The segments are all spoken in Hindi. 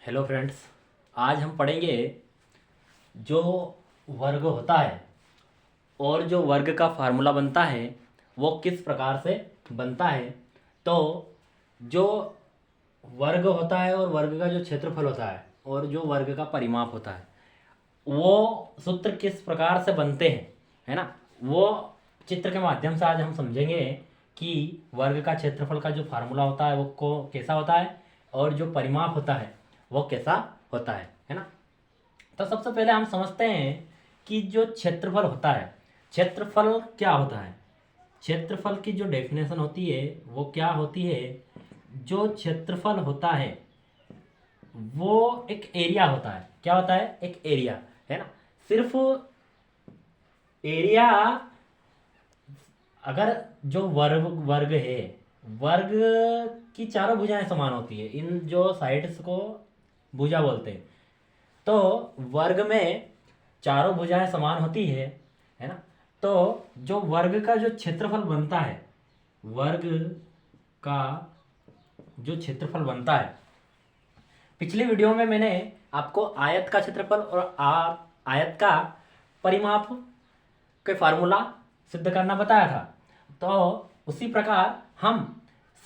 Hello friends. आज हम पढ़ेंगे जो वर्ग होता है और जो वर्ग का फार्मूला बनता है वो किस प्रकार से बनता है। तो जो वर्ग होता है और वर्ग का जो क्षेत्रफल होता है और जो वर्ग का परिमाप होता है वो सूत्र किस प्रकार से बनते हैं, है ना। वो चित्र के माध्यम से आज हम समझेंगे कि वर्ग का क्षेत्रफल का जो फार्मूला होता है वो को कैसा होता है और जो परिमाप होता है वो कैसा होता है ना। तो सबसे पहले हम समझते हैं कि जो क्षेत्रफल होता है, क्षेत्रफल क्या होता है। क्षेत्रफल की जो डेफिनेशन होती है वो क्या होती है। जो क्षेत्रफल होता है वो एक एरिया होता है। क्या होता है? एक एरिया, है ना। सिर्फ एरिया, अगर जो वर्ग वर्ग है, वर्ग की चारों भुजाएं समान होती है। इन जो साइड्स को भुजा बोलते हैं। तो वर्ग में चारों भुजाएं समान होती है ना। तो जो वर्ग का जो क्षेत्रफल बनता है, वर्ग का जो क्षेत्रफल बनता है, पिछली वीडियो में मैंने आपको आयत का क्षेत्रफल और आयत का परिमाप के फार्मूला सिद्ध करना बताया था। तो उसी प्रकार हम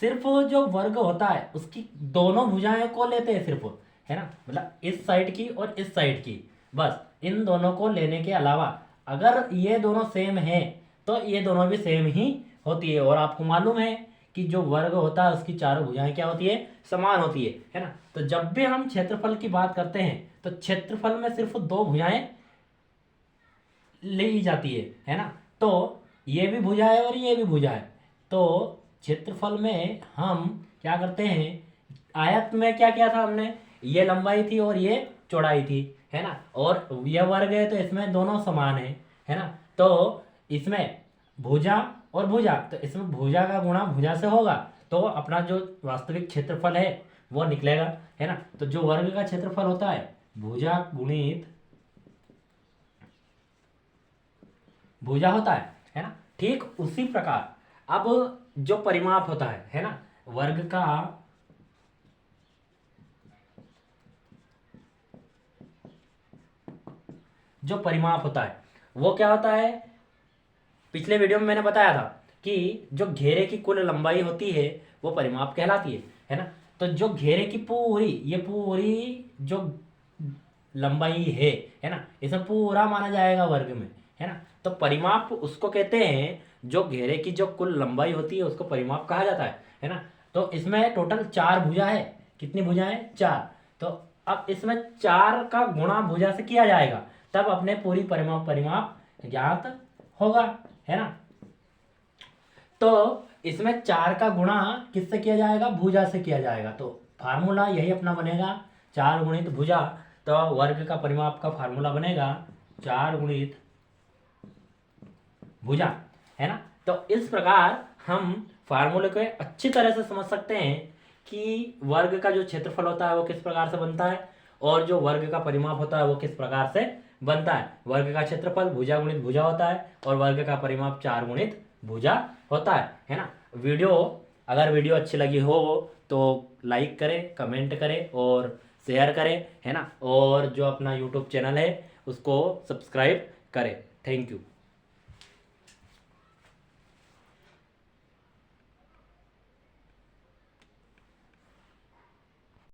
सिर्फ जो वर्ग होता है उसकी दोनों भुजाएं को लेते हैं सिर्फ, है ना। मतलब इस साइड की और इस साइड की, बस इन दोनों को लेने के अलावा अगर ये दोनों सेम है तो ये दोनों भी सेम ही होती है। और आपको मालूम है कि जो वर्ग होता है उसकी चारों भुजाएं क्या होती है? समान होती है ना। तो जब भी हम क्षेत्रफल की बात करते हैं तो क्षेत्रफल में सिर्फ दो भुजाएं ली जाती है ना। तो ये भी भुजा है और ये भी भुजा है। तो क्षेत्रफल में हम क्या करते हैं, आयत में क्या किया था हमने, ये लंबाई थी और ये चौड़ाई थी, है ना। और ये वर्ग है तो इसमें दोनों समान है ना। तो इसमें भुजा और भुजा, तो इसमें भुजा का गुणा भुजा से होगा तो अपना जो वास्तविक क्षेत्रफल है वो निकलेगा, है ना। तो जो वर्ग का क्षेत्रफल होता है भुजा गुणित भुजा होता है ना। ठीक उसी प्रकार अब जो परिमाप होता है ना, वर्ग का जो परिमाप होता है वो क्या होता है। पिछले वीडियो में मैंने बताया था कि जो घेरे की कुल लंबाई होती है वो परिमाप कहलाती है ना। तो जो घेरे की ये पूरी जो लंबाई है ना, इसे पूरा माना जाएगा वर्ग में, है ना। तो परिमाप उसको कहते हैं जो घेरे की जो कुल लंबाई होती है उसको परिमाप कहा जाता है ना। तो इसमें टोटल चार भुजा है। कितनी भुजा है? चार। तो अब इसमें चार का गुणा भुजा से किया जाएगा तब अपने पूरी परिमाप परिमाप ज्ञात होगा, है ना। तो इसमें चार का गुणा किससे किया जाएगा? भुजा से किया जाएगा। तो फार्मूला यही अपना बनेगा, चार गुणित भुजा। तो वर्ग का परिमाप का फार्मूला बनेगा चार गुणित भुजा, है ना। तो इस प्रकार हम फार्मूले को अच्छी तरह से समझ सकते हैं कि वर्ग का जो क्षेत्रफल होता है वो किस प्रकार से बनता है और जो वर्ग का परिमाप होता है वो किस प्रकार से बनता है। वर्ग का क्षेत्रफल भुजा गुणित भुजा होता है और वर्ग का परिमाप चार गुणित भुजा होता है ना। अगर वीडियो अच्छी लगी हो तो लाइक करें, कमेंट करें और शेयर करें, है ना। और जो अपना यूट्यूब चैनल है उसको सब्सक्राइब करें। Thank you.